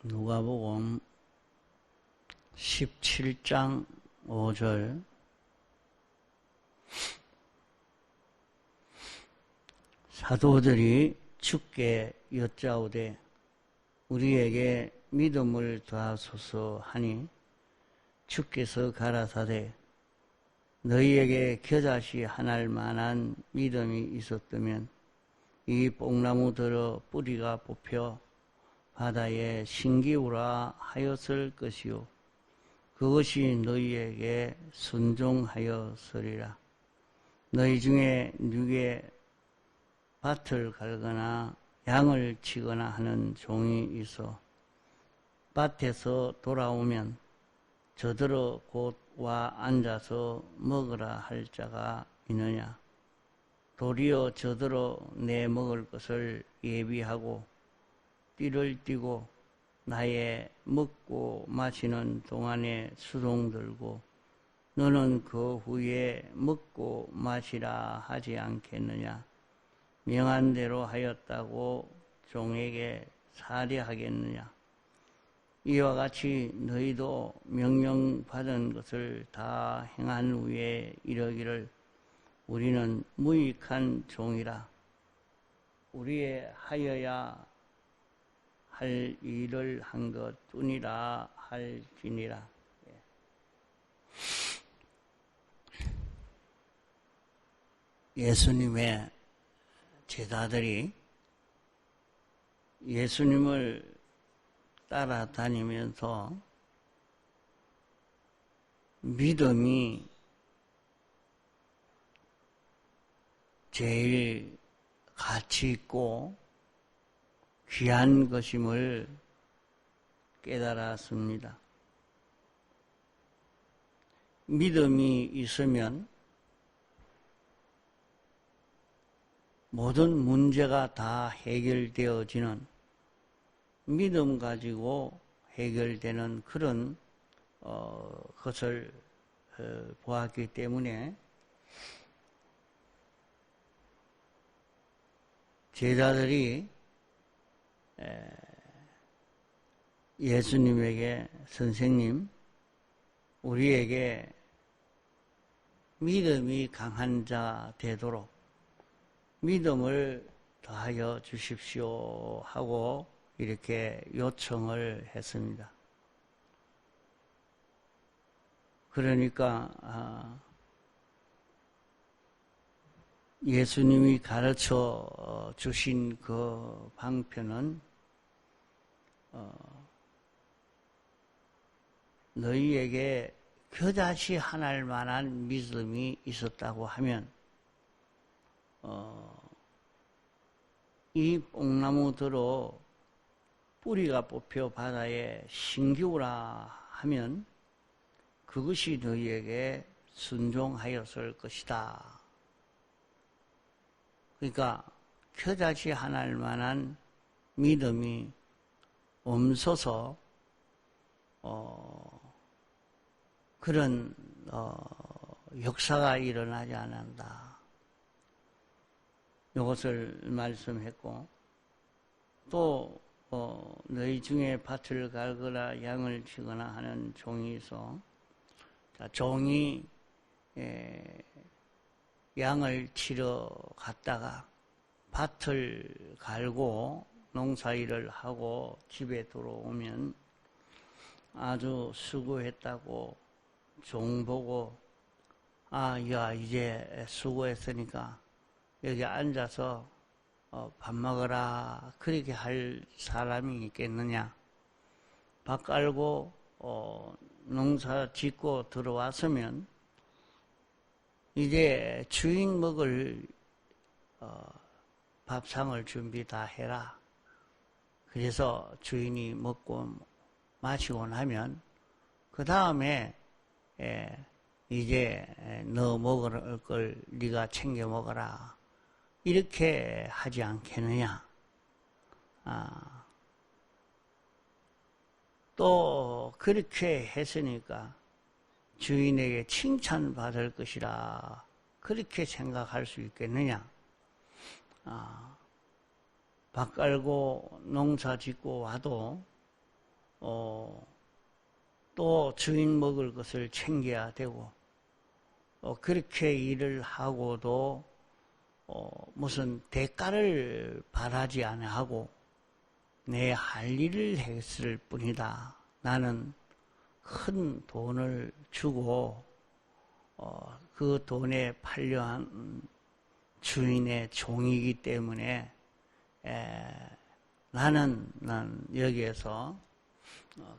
누가복음 17장 5절 사도들이 주께 여짜오되 우리에게 믿음을 더하소서 하니 주께서 가라사대 너희에게 겨자씨 하나일 만한 믿음이 있었다면 이 뽕나무들어 뿌리가 뽑혀 바다에 신기우라 하였을 것이요 그것이 너희에게 순종하였으리라. 너희 중에 누구의 밭을 갈거나 양을 치거나 하는 종이 있어 밭에서 돌아오면 저들어 곧 와 앉아서 먹으라 할 자가 있느냐. 도리어 저들어 내 먹을 것을 예비하고 띠를 띠고 나의 먹고 마시는 동안에 수종 들고 너는 그 후에 먹고 마시라 하지 않겠느냐. 명한 대로 하였다고 종에게 살해하겠느냐. 이와 같이 너희도 명령받은 것을 다 행한 후에 이러기를 우리는 무익한 종이라. 우리의 하여야 할 일을 한 것뿐이라 할지니라. 예수님의 제자들이 예수님을 따라다니면서 믿음이 제일 가치 있고 귀한 것임을 깨달았습니다. 믿음이 있으면 모든 문제가 다 해결되어지는 믿음 가지고 해결되는 그런 것을 보았기 때문에 제자들이 예수님에게 선생님, 우리에게 믿음이 강한 자 되도록 믿음을 더하여 주십시오 하고 이렇게 요청을 했습니다. 그러니까 예수님이 가르쳐 주신 그 방편은 너희에게 겨자씨 하나일 만한 믿음이 있었다고 하면 이 뽕나무들어 뿌리가 뽑혀 바다에 신기우라 하면 그것이 너희에게 순종하였을 것이다. 그러니까 겨자씨 하나일 만한 믿음이 없어서 그런 역사가 일어나지 않는다. 이것을 말씀했고 또 너희 중에 밭을 갈거나 양을 치거나 하는 종이 있어 종이 양을 치러 갔다가 밭을 갈고 농사일을 하고 집에 들어오면 아주 수고했다고 종 보고 야 이제 수고했으니까 여기 앉아서 밥 먹어라 그렇게 할 사람이 있겠느냐. 밥 깔고 농사 짓고 들어왔으면 이제 주인 먹을 밥상을 준비 다 해라. 그래서 주인이 먹고 마시고 나면 그 다음에 이제 너 먹을 걸 네가 챙겨 먹어라. 이렇게 하지 않겠느냐. 또 그렇게 했으니까 주인에게 칭찬받을 것이라 그렇게 생각할 수 있겠느냐. 밥 깔고 농사 짓고 와도 또 주인 먹을 것을 챙겨야 되고, 그렇게 일을 하고도 무슨 대가를 바라지 아니하고 내 할 일을 했을 뿐이다. 나는 큰 돈을 주고 그 돈에 팔려한 주인의 종이기 때문에 나는 여기에서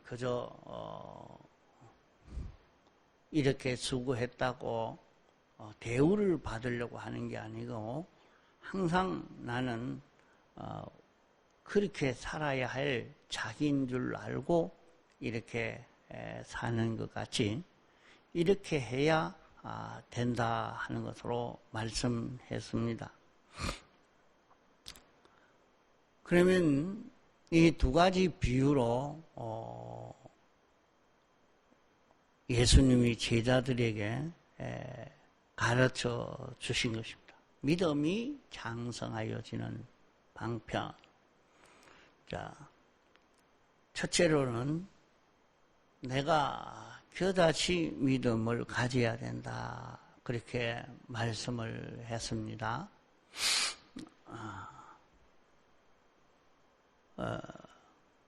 그저 이렇게 수고했다고 대우를 받으려고 하는 게 아니고 항상 나는 그렇게 살아야 할 자기인 줄 알고 이렇게 사는 것 같이 이렇게 해야 된다 하는 것으로 말씀했습니다. 그러면 이 두 가지 비유로 예수님이 제자들에게 가르쳐 주신 것입니다. 믿음이 장성하여지는 방편. 자, 첫째로는 내가 겨자치 믿음을 가져야 된다. 그렇게 말씀을 했습니다.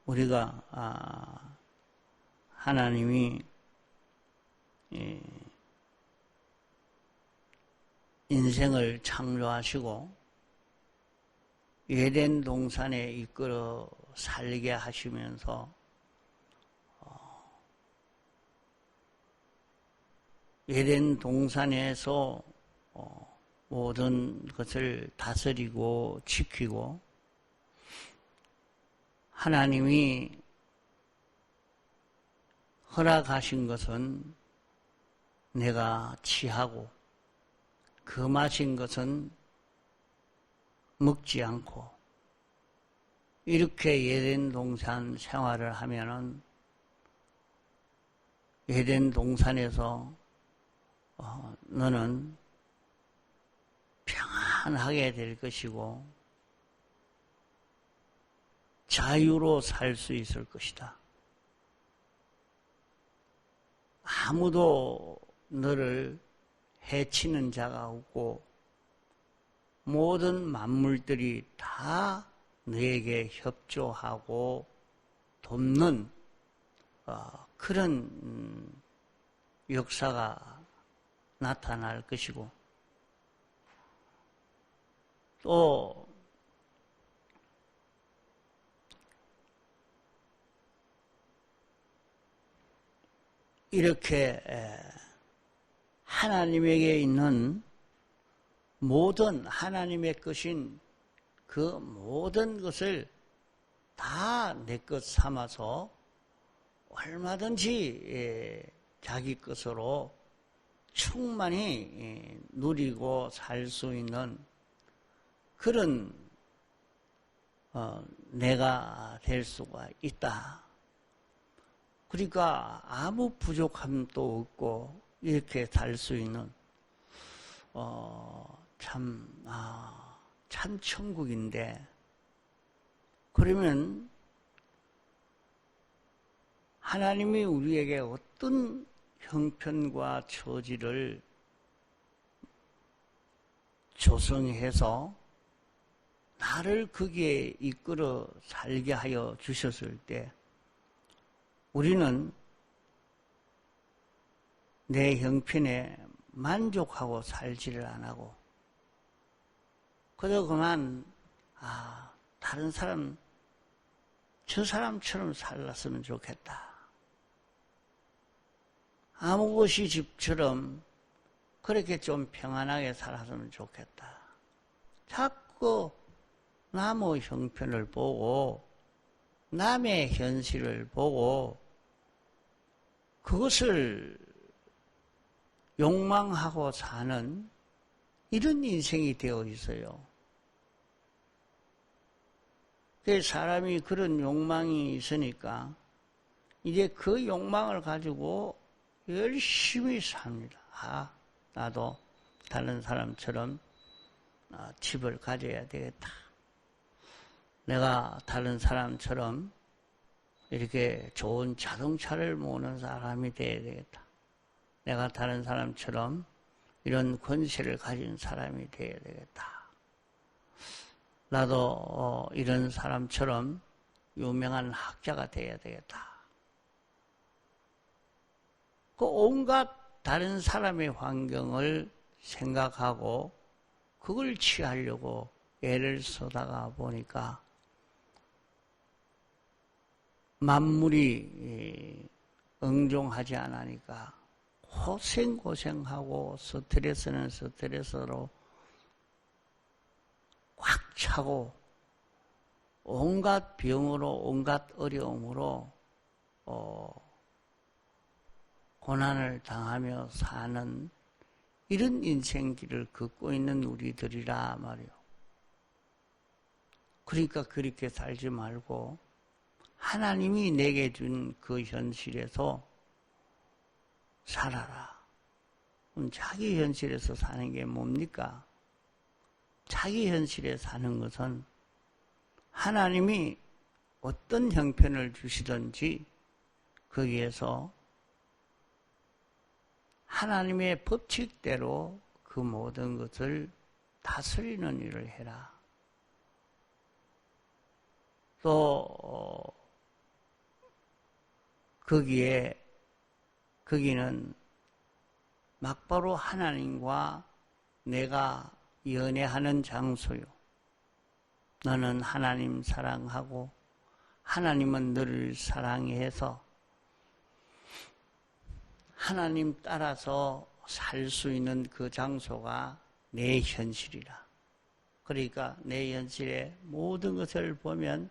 우리가 하나님이 인생을 창조하시고 에덴 동산에 이끌어 살게 하시면서 에덴 동산에서 모든 것을 다스리고 지키고 하나님이 허락하신 것은 내가 취하고 금하신 것은 먹지 않고 이렇게 에덴 동산 생활을 하면은 에덴 동산에서 너는 평안하게 될 것이고 자유로 살 수 있을 것이다. 아무도 너를 해치는 자가 없고 모든 만물들이 다 너에게 협조하고 돕는 그런 역사가 나타날 것이고 또 이렇게 하나님에게 있는 모든 하나님의 것인 그 모든 것을 다 내 것 삼아서 얼마든지 자기 것으로 충만히 누리고 살 수 있는 그런 내가 될 수가 있다. 그러니까 아무 부족함도 없고 이렇게 살 수 있는 참 천국인데 그러면 하나님이 우리에게 어떤 형편과 처지를 조성해서 나를 거기에 이끌어 살게 하여 주셨을 때 우리는 내 형편에 만족하고 살지를 안 하고 그저 그만 다른 사람 저 사람처럼 살았으면 좋겠다. 아무 것이 집처럼 그렇게 좀 평안하게 살았으면 좋겠다. 자꾸 남의 형편을 보고 남의 현실을 보고 그것을 욕망하고 사는 이런 인생이 되어 있어요. 사람이 그런 욕망이 있으니까 이제 그 욕망을 가지고 열심히 삽니다. 나도 다른 사람처럼 집을 가져야 되겠다. 내가 다른 사람처럼 이렇게 좋은 자동차를 모으는 사람이 되어야 되겠다. 내가 다른 사람처럼 이런 권세를 가진 사람이 되어야 되겠다. 나도 이런 사람처럼 유명한 학자가 되어야 되겠다. 그 온갖 다른 사람의 환경을 생각하고 그걸 취하려고 애를 쓰다가 보니까 만물이 응종하지 않으니까 고생하고 스트레스는 스트레스로 꽉 차고 온갖 병으로 온갖 어려움으로 고난을 당하며 사는 이런 인생길을 걷고 있는 우리들이라 말이요. 그러니까 그렇게 살지 말고 하나님이 내게 준 그 현실에서 살아라. 그럼 자기 현실에서 사는 게 뭡니까? 자기 현실에 사는 것은 하나님이 어떤 형편을 주시든지 거기에서 하나님의 법칙대로 그 모든 것을 다스리는 일을 해라. 또 거기는 막바로 하나님과 내가 연애하는 장소요. 너는 하나님 사랑하고 하나님은 너를 사랑해서 하나님 따라서 살 수 있는 그 장소가 내 현실이라. 그러니까 내 현실의 모든 것을 보면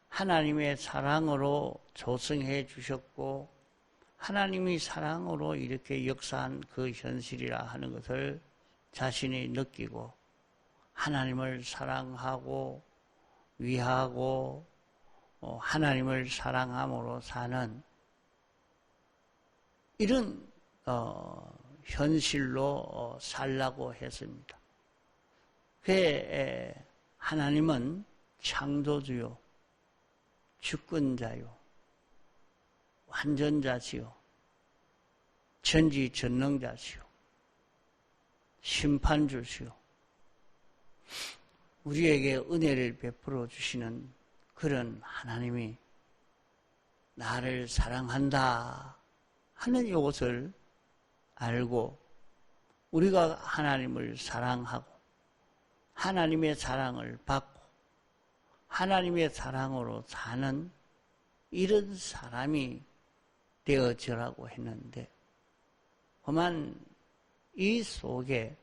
하나님의 사랑으로 조성해 주셨고 하나님이 사랑으로 이렇게 역사한 그 현실이라 하는 것을 자신이 느끼고 하나님을 사랑하고 위하고 하나님을 사랑함으로 사는 이런 현실로 살라고 했습니다. 그 하나님은 창조주요, 주권자요, 완전자시요, 전지전능자시요, 심판주시요, 우리에게 은혜를 베풀어 주시는 그런 하나님이 나를 사랑한다 하는 이것을 알고 우리가 하나님을 사랑하고 하나님의 사랑을 받고 하나님의 사랑으로 사는 이런 사람이 되어지라고 했는데 그만 이 속에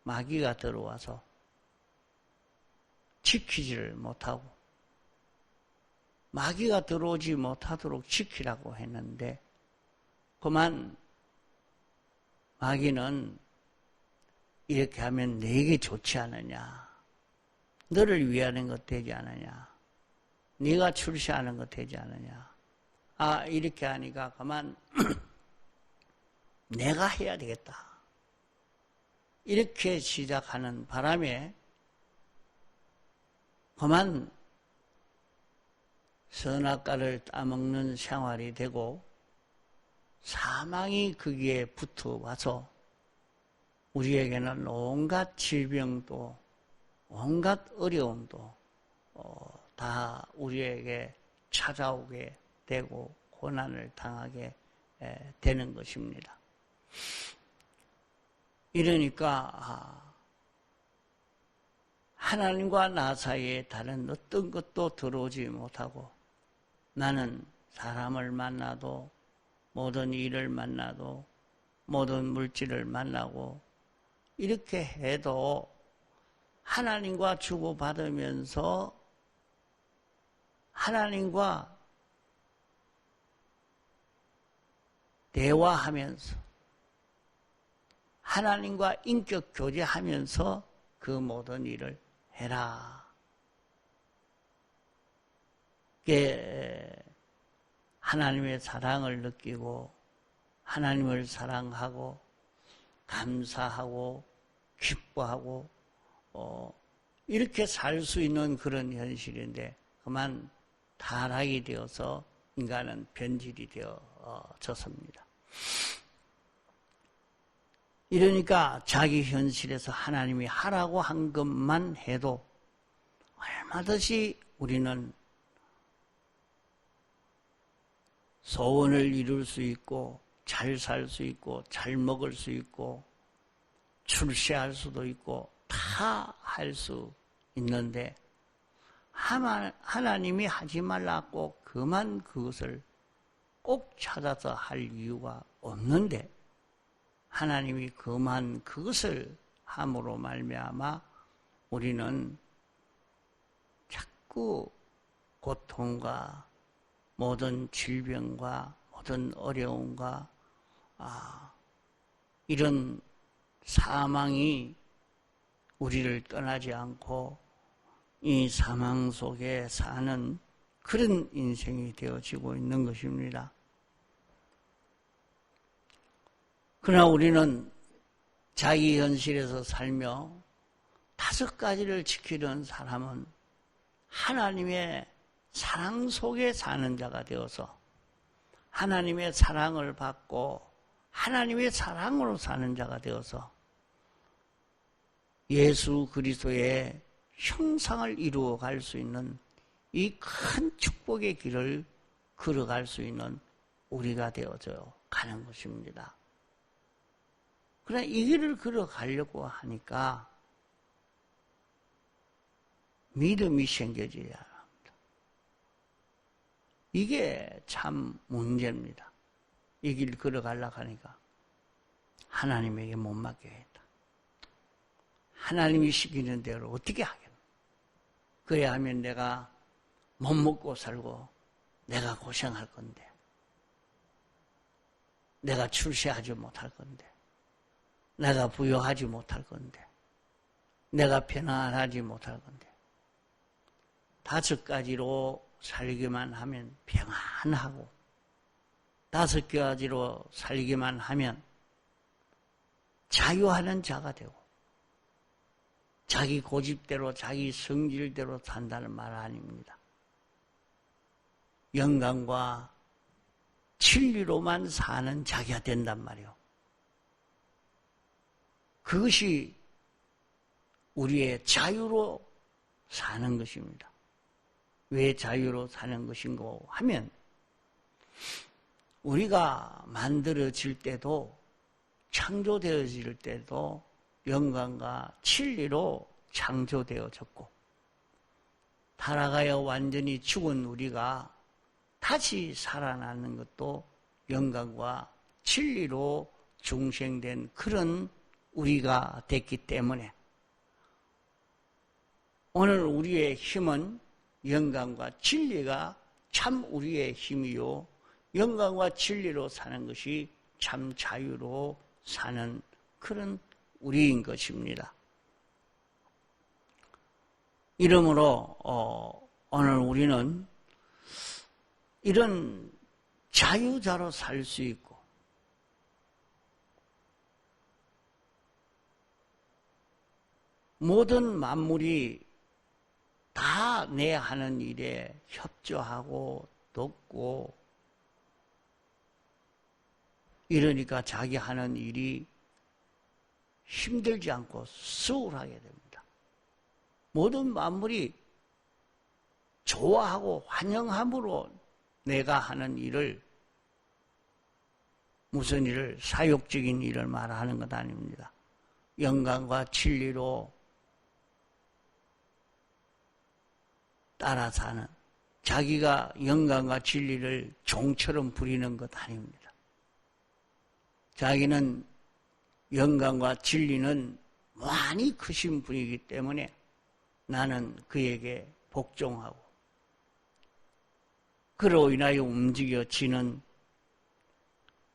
마귀가 들어와서 지키지를 못하고 마귀가 들어오지 못하도록 지키라고 했는데 그만 마귀는 이렇게 하면 내게 좋지 않느냐, 너를 위하는 것 되지 않느냐, 네가 출세하는 것 되지 않느냐, 이렇게 하니까 그만 내가 해야 되겠다 이렇게 시작하는 바람에 그만 선악과를 따먹는 생활이 되고 사망이 거기에 붙어와서 우리에게는 온갖 질병도 온갖 어려움도 다 우리에게 찾아오게 되고 고난을 당하게 되는 것입니다. 이러니까 하나님과 나 사이에 다른 어떤 것도 들어오지 못하고 나는 사람을 만나도 모든 일을 만나도 모든 물질을 만나고 이렇게 해도 하나님과 주고받으면서 하나님과 대화하면서 하나님과 인격 교제하면서 그 모든 일을 해라. 하나님의 사랑을 느끼고 하나님을 사랑하고 감사하고 기뻐하고 이렇게 살 수 있는 그런 현실인데 그만 타락이 되어서 인간은 변질이 되어졌습니다. 이러니까 자기 현실에서 하나님이 하라고 한 것만 해도 얼마든지 우리는 소원을 이룰 수 있고 잘 살 수 있고 잘 먹을 수 있고 출세할 수도 있고 다 할 수 있는데 하나님이 하지 말라고 그만 그것을 꼭 찾아서 할 이유가 없는데 하나님이 그만 그것을 함으로 말미암아 우리는 자꾸 고통과 모든 질병과 모든 어려움과 이런 사망이 우리를 떠나지 않고 이 사망 속에 사는 그런 인생이 되어지고 있는 것입니다. 그러나 우리는 자기 현실에서 살며 5가지를 지키는 사람은 하나님의 사랑 속에 사는 자가 되어서 하나님의 사랑을 받고 하나님의 사랑으로 사는 자가 되어서 예수 그리스도의 형상을 이루어갈 수 있는 이 큰 축복의 길을 걸어갈 수 있는 우리가 되어져 가는 것입니다. 그러나 이 길을 걸어가려고 하니까 믿음이 생겨져야 합니다. 이게 참 문제입니다. 이 길 걸어가려고 하니까 하나님에게 못 맡겨야겠다. 하나님이 시키는 대로 어떻게 하겠노? 그래야 하면 내가 못 먹고 살고 내가 고생할 건데 내가 출세하지 못할 건데 내가 부여하지 못할 건데 내가 편안하지 못할 건데 5가지로 살기만 하면 평안하고 5가지로 살기만 하면 자유하는 자가 되고 자기 고집대로 자기 성질대로 산다는 말 아닙니다. 영광과 진리로만 사는 자기가 된단 말이에요. 그것이 우리의 자유로 사는 것입니다. 왜 자유로 사는 것인가 하면 우리가 만들어질 때도 창조되어질 때도 영광과 진리로 창조되어졌고 타락하여 완전히 죽은 우리가 다시 살아나는 것도 영광과 진리로 중생된 그런 우리가 됐기 때문에 오늘 우리의 힘은 영광과 진리가 참 우리의 힘이요 영광과 진리로 사는 것이 참 자유로 사는 그런 우리인 것입니다. 이러므로 오늘 우리는 이런 자유자로 살 수 있고 모든 만물이 다 내 하는 일에 협조하고 돕고 이러니까 자기 하는 일이 힘들지 않고 수월하게 됩니다. 모든 만물이 좋아하고 환영함으로 내가 하는 일을 무슨 일을 사욕적인 일을 말하는 것 아닙니다. 영광과 진리로 따라 사는 자기가 영광과 진리를 종처럼 부리는 것 아닙니다. 자기는 영광과 진리는 많이 크신 분이기 때문에 나는 그에게 복종하고 그로 인하여 움직여지는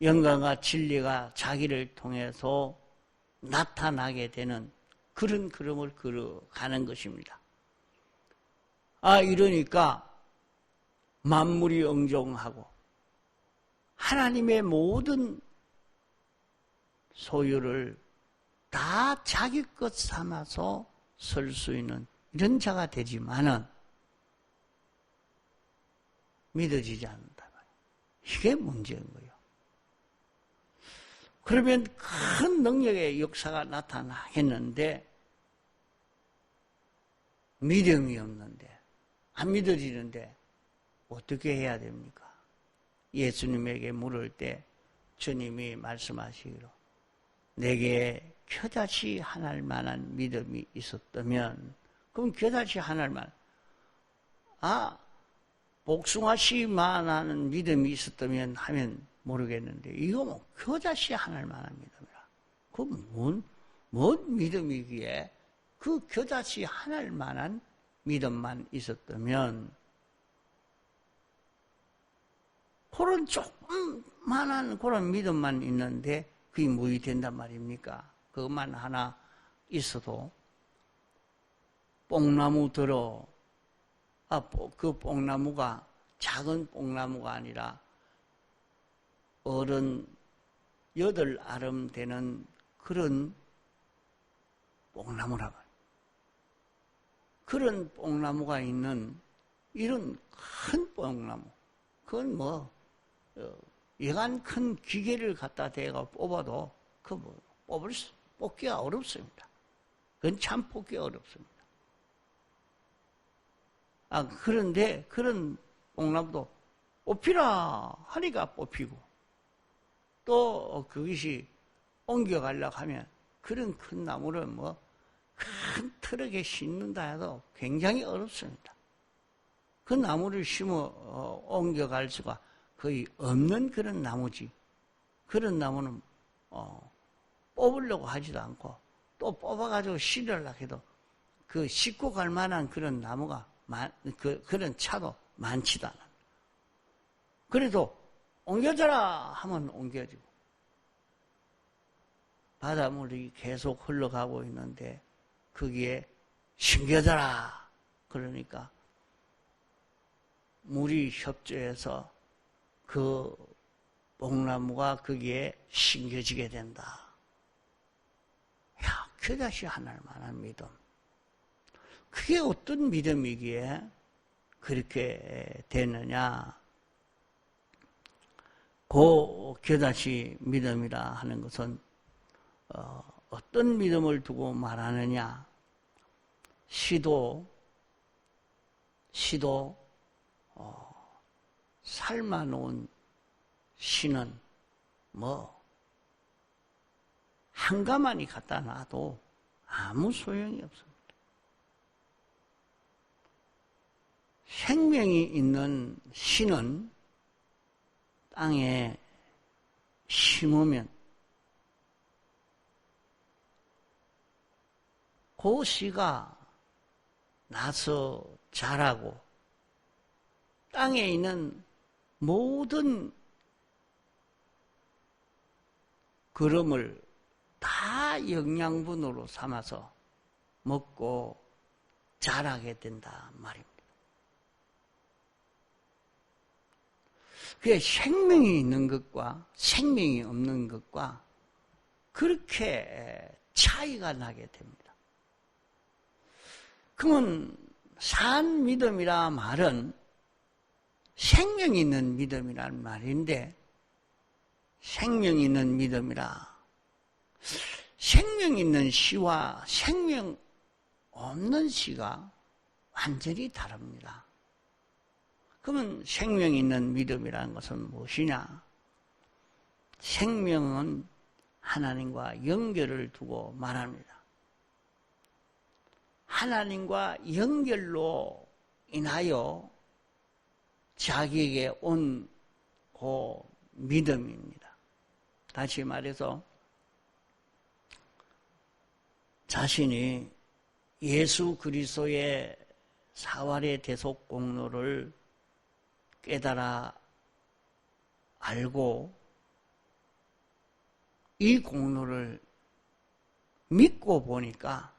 영광과 진리가 자기를 통해서 나타나게 되는 그런 걸음을 걸어가는 것입니다. 이러니까 만물이 응종하고 하나님의 모든 소유를 다 자기 것 삼아서 설 수 있는 이런 자가 되지만은 믿어지지 않는다. 이게 문제인 거예요. 그러면 큰 능력의 역사가 나타나겠는데 믿음이 없는데 안 믿어지는데 어떻게 해야 됩니까? 예수님에게 물을 때 주님이 말씀하시기로 내게 겨자씨 하나일 만한 믿음이 있었다면 그럼 겨자씨 하나일 만한 복숭아씨만한 믿음이 있었다면 하면 모르겠는데 이거 뭐 겨자씨 하나일 만한 믿음이라 그건 뭔 믿음이기에 그 겨자씨 하나일 만한 믿음만 있었다면 그런 조금만한 그런 믿음만 있는데 그게 무엇이 된단 말입니까? 그것만 하나 있어도 뽕나무 들어 그 뽕나무가 작은 뽕나무가 아니라 어른 8아름 되는 그런 뽕나무라고. 그런 뽕나무가 있는 이런 큰 뽕나무. 그건 여간 큰 기계를 갖다 대가 뽑아도 뽑기가 어렵습니다. 그건 참 뽑기가 어렵습니다. 그런데 그런 뽕나무도 뽑히라 하니까 뽑히고 또 그것이 옮겨가려고 하면 그런 큰 나무를 큰 트럭에 싣는다 해도 굉장히 어렵습니다. 그 나무를 옮겨갈 수가 거의 없는 그런 나무지. 그런 나무는 뽑으려고 하지도 않고 또 뽑아가지고 실으려고 해도 그 싣고 갈 만한 그런 나무가 그런 차도 많지도 않아. 그래도 옮겨져라 하면 옮겨지고 바닷물이 계속 흘러가고 있는데 거기에 심겨져라 그러니까 물이 협조해서 그 뽕나무가 거기에 심겨지게 된다. 야, 겨자씨 하나일 만한 믿음. 그게 어떤 믿음이기에 그렇게 되느냐. 그 겨자씨 믿음이라 하는 것은 어떤 믿음을 두고 말하느냐. 시도 삶아놓은 시는 한 가마니 갖다 놔도 아무 소용이 없습니다. 생명이 있는 시는 땅에 심으면 그 씨가 나서 자라고 땅에 있는 모든 그름을 다 영양분으로 삼아서 먹고 자라게 된다 말입니다. 그게 생명이 있는 것과 생명이 없는 것과 그렇게 차이가 나게 됩니다. 그러면 산 믿음이라 말은 생명이 있는 믿음이란 말인데 생명 있는 믿음이라 생명 있는 시와 생명 없는 시가 완전히 다릅니다. 그러면 생명 있는 믿음이라는 것은 무엇이냐? 생명은 하나님과 연결을 두고 말합니다. 하나님과 연결로 인하여 자기에게 온 그 믿음입니다. 다시 말해서 자신이 예수 그리스도의 사활의 대속 공로를 깨달아 알고 이 공로를 믿고 보니까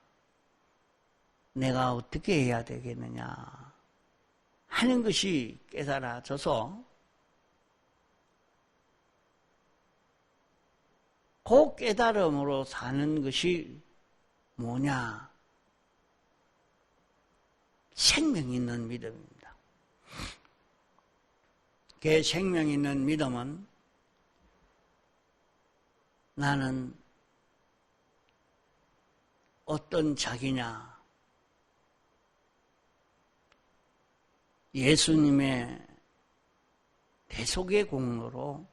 내가 어떻게 해야 되겠느냐 하는 것이 깨달아져서 그 깨달음으로 사는 것이 뭐냐? 생명 있는 믿음입니다. 그 생명 있는 믿음은 나는 어떤 자기냐? 예수님의 대속의 공로로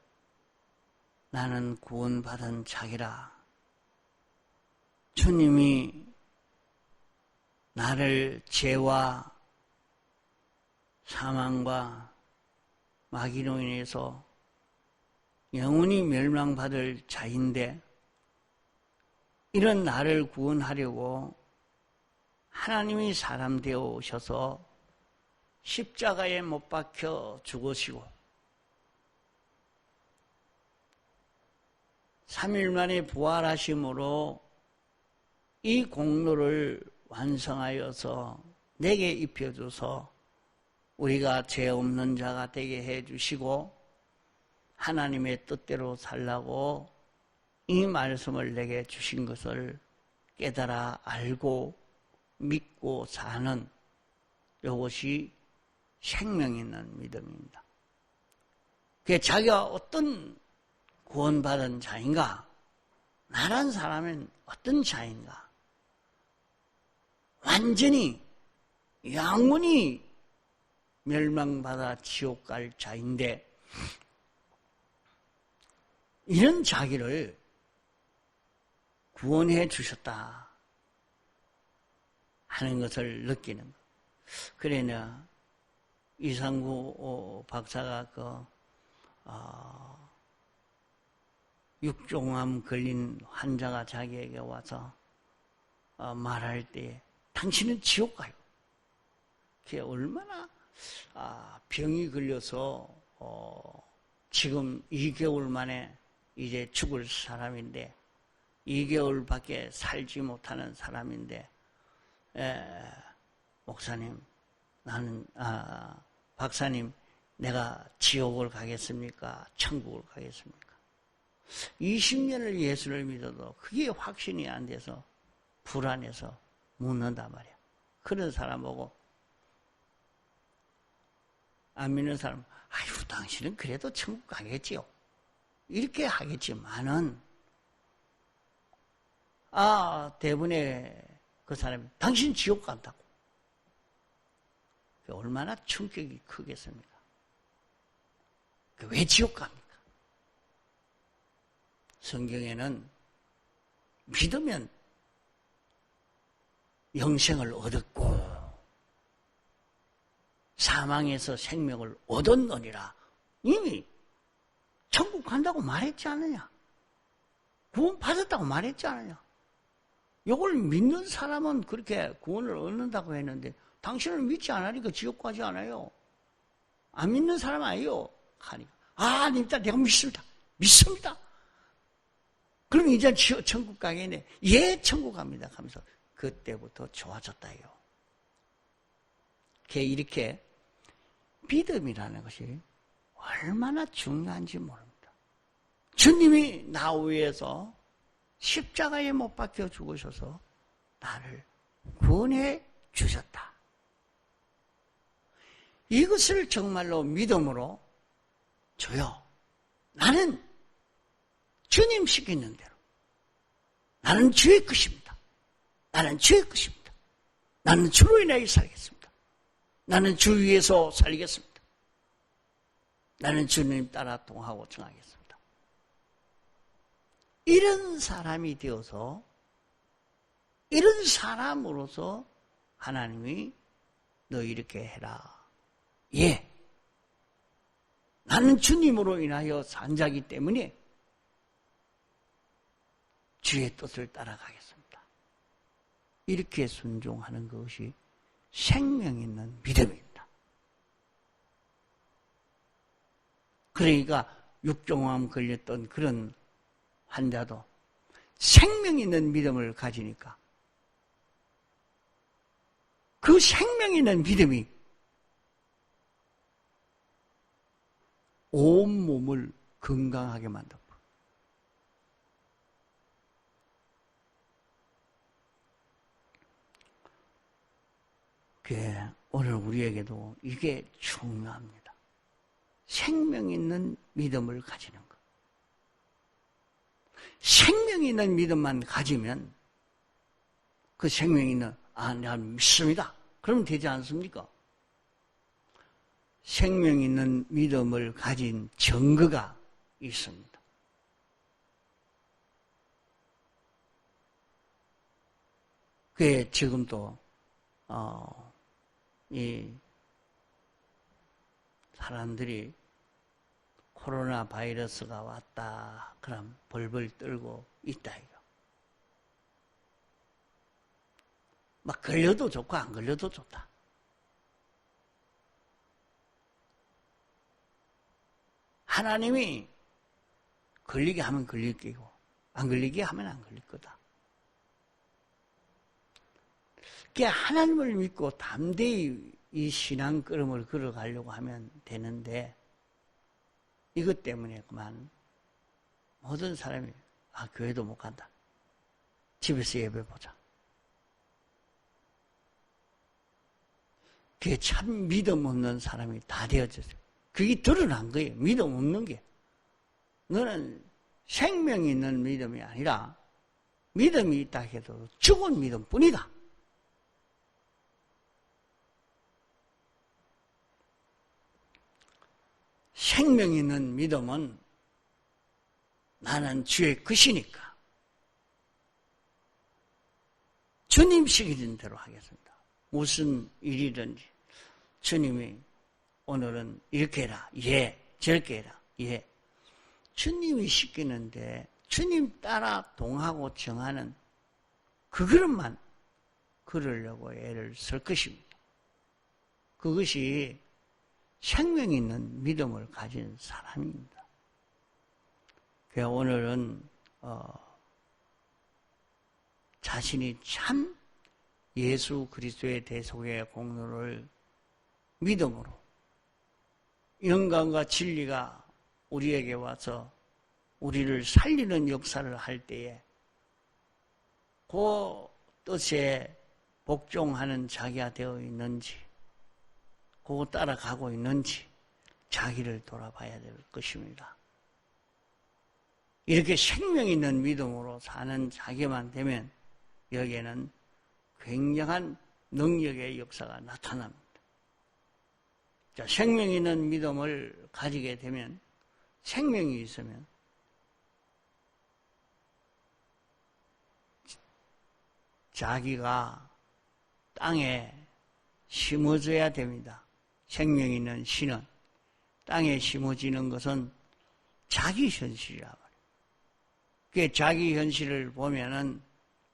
나는 구원받은 자기라. 주님이 나를 죄와 사망과 마귀로 인해서 영원히 멸망받을 자인데 이런 나를 구원하려고 하나님이 사람 되어 오셔서 십자가에 못 박혀 죽으시고 3일 만에 부활하심으로 이 공로를 완성하여서 내게 입혀줘서 우리가 죄 없는 자가 되게 해주시고 하나님의 뜻대로 살라고 이 말씀을 내게 주신 것을 깨달아 알고 믿고 사는 이것이 생명 있는 믿음입니다. 그게 자기가 어떤 구원받은 자인가? 나란 사람은 어떤 자인가? 완전히 영원히 멸망받아 지옥 갈 자인데 이런 자기를 구원해 주셨다 하는 것을 느끼는 것. 그래 내가 이상구 박사가 육종암 걸린 환자가 자기에게 와서 말할 때 당신은 지옥 가요. 그게 얼마나 병이 걸려서 지금 2개월 만에 이제 죽을 사람인데 2개월밖에 살지 못하는 사람인데 목사님 나는 박사님 내가 지옥을 가겠습니까? 천국을 가겠습니까? 20년을 예수를 믿어도 그게 확신이 안 돼서 불안해서 묻는단 말이야. 그런 사람 보고 안 믿는 사람 아유 당신은 그래도 천국 가겠지요. 이렇게 하겠지만은 대부분의 그 사람이 당신 지옥 간다고. 얼마나 충격이 크겠습니까? 왜 지옥 갑니까? 성경에는 믿으면 영생을 얻었고 사망에서 생명을 얻었느니라. 이미 천국 간다고 말했지 않느냐? 구원 받았다고 말했지 않느냐? 이걸 믿는 사람은 그렇게 구원을 얻는다고 했는데 당신은 믿지 않으니까 지옥 가지 않아요. 안 믿는 사람 아니에요. 하니까 아닙니다. 내가 믿습니다. 믿습니다. 그럼 이제 천국 가겠네. 예, 천국 갑니다. 하면서 그때부터 좋아졌다요. 이렇게 믿음이라는 것이 얼마나 중요한지 모릅니다. 주님이 나 위해서 십자가에 못 박혀 죽으셔서 나를 구원해 주셨다. 이것을 정말로 믿음으로 줘요. 나는 주님 시키는 대로 나는 주의 것입니다. 나는 주의 것입니다. 나는 주로 인하여 살겠습니다. 나는 주 위에서 살겠습니다. 나는 주님 따라 동하고 정하겠습니다. 이런 사람이 되어서 이런 사람으로서 하나님이 너 이렇게 해라. 예. 나는 주님으로 인하여 산 자이기 때문에 주의 뜻을 따라가겠습니다. 이렇게 순종하는 것이 생명 있는 믿음입니다. 그러니까 육종암 걸렸던 그런 환자도 생명 있는 믿음을 가지니까 그 생명 있는 믿음이 온 몸을 건강하게 만듭니다. 오늘 우리에게도 이게 중요합니다. 생명 있는 믿음을 가지는 것. 생명 있는 믿음만 가지면 그 생명 있는 내가 믿습니다. 그러면 되지 않습니까? 생명 있는 믿음을 가진 증거가 있습니다. 그게 지금도 이 사람들이 코로나 바이러스가 왔다 그럼 벌벌 떨고 있다 이거. 막 걸려도 좋고 안 걸려도 좋다. 하나님이 걸리게 하면 걸릴 거고 안 걸리게 하면 안 걸릴 거다. 그게 하나님을 믿고 담대히 이 신앙 걸음을 걸어가려고 하면 되는데 이것 때문에 그만 모든 사람이 교회도 못 간다. 집에서 예배 보자. 그게 참 믿음 없는 사람이 다 되어졌어요. 그게 드러난 거예요. 믿음 없는 게. 너는 생명이 있는 믿음이 아니라 믿음이 있다 해도 죽은 믿음뿐이다. 생명 있는 믿음은 나는 주의 것이니까 주님 시키는 대로 하겠습니다. 무슨 일이든지 주님이 오늘은 이렇게 해라. 예. 저렇게 해라. 예. 주님이 시키는데 주님 따라 동하고 정하는 그 그릇만 그러려고 애를 쓸 것입니다. 그것이 생명 있는 믿음을 가진 사람입니다. 그래서 오늘은 자신이 참 예수 그리스도의 대속의 공로를 믿음으로 영광과 진리가 우리에게 와서 우리를 살리는 역사를 할 때에 그 뜻에 복종하는 자기가 되어 있는지 그거 따라가고 있는지 자기를 돌아봐야 될 것입니다. 이렇게 생명 있는 믿음으로 사는 자기만 되면 여기에는 굉장한 능력의 역사가 나타납니다. 자, 생명 있는 믿음을 가지게 되면 생명이 있으면 자기가 땅에 심어져야 됩니다. 생명 있는 신은 땅에 심어지는 것은 자기 현실이라 말이에요. 그 자기 현실을 보면은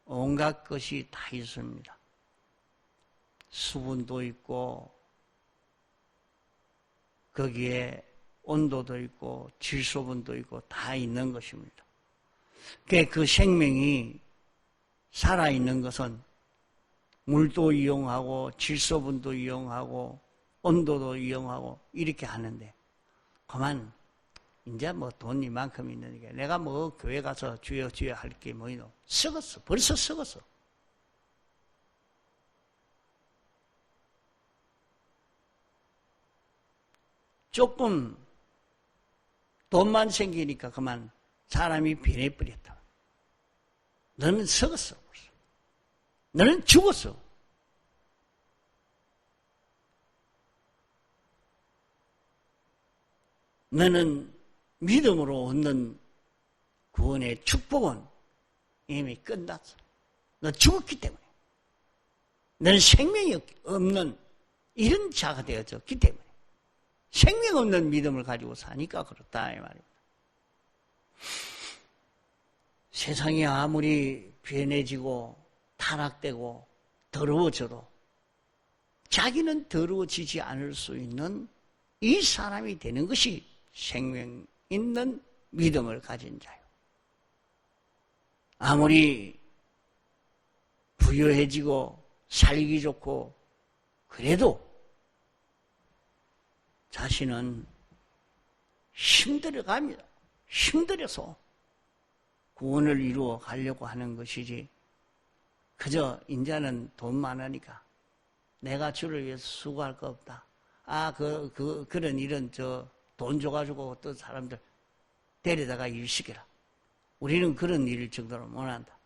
온갖 것이 다 있습니다. 수분도 있고 거기에 온도도 있고 질소분도 있고 다 있는 것입니다. 그 생명이 살아있는 것은 물도 이용하고 질소분도 이용하고 온도도 이용하고 이렇게 하는데 그만 이제 뭐 돈 이만큼 있는데 내가 뭐 교회 가서 주여 주여 할 게 뭐이노 썩었어. 벌써 썩었어. 조금 돈만 생기니까 그만 사람이 변해버렸다. 너는 썩었어. 너는 죽었어. 너는 믿음으로 얻는 구원의 축복은 이미 끝났어. 너 죽었기 때문에. 너는 생명이 없는 이런 자가 되어졌기 때문에. 생명 없는 믿음을 가지고 사니까 그렇다 이 말입니다. 세상이 아무리 변해지고 타락되고 더러워져도 자기는 더러워지지 않을 수 있는 이 사람이 되는 것이 생명 있는 믿음을 가진 자요. 아무리 부유해지고 살기 좋고 그래도 자신은 힘들어갑니다. 힘들어서 구원을 이루어 가려고 하는 것이지 그저 이제는 돈 많으니까 내가 주를 위해서 수고할 거 없다. 그런 일은 돈 줘가지고 어떤 사람들 데려다가 일시켜라. 우리는 그런 일 정도로 못한다.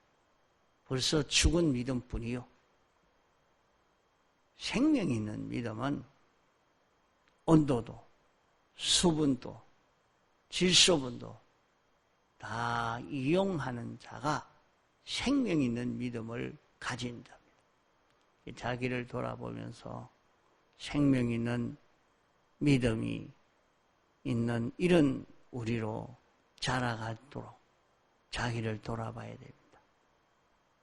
벌써 죽은 믿음뿐이요. 생명 있는 믿음은 온도도, 수분도, 질소분도 다 이용하는 자가 생명 있는 믿음을 가진 자입니다. 자기를 돌아보면서 생명 있는 믿음이 있는 이런 우리로 자라가도록 자기를 돌아봐야 됩니다.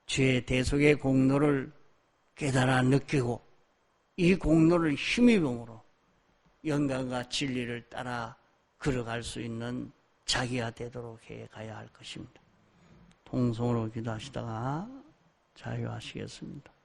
죄의 대속의 공로를 깨달아 느끼고 이 공로를 힘입음으로 영광과 진리를 따라 걸어갈 수 있는 자기가 되도록 해 가야 할 것입니다. 통성으로 기도하시다가 자유하시겠습니다.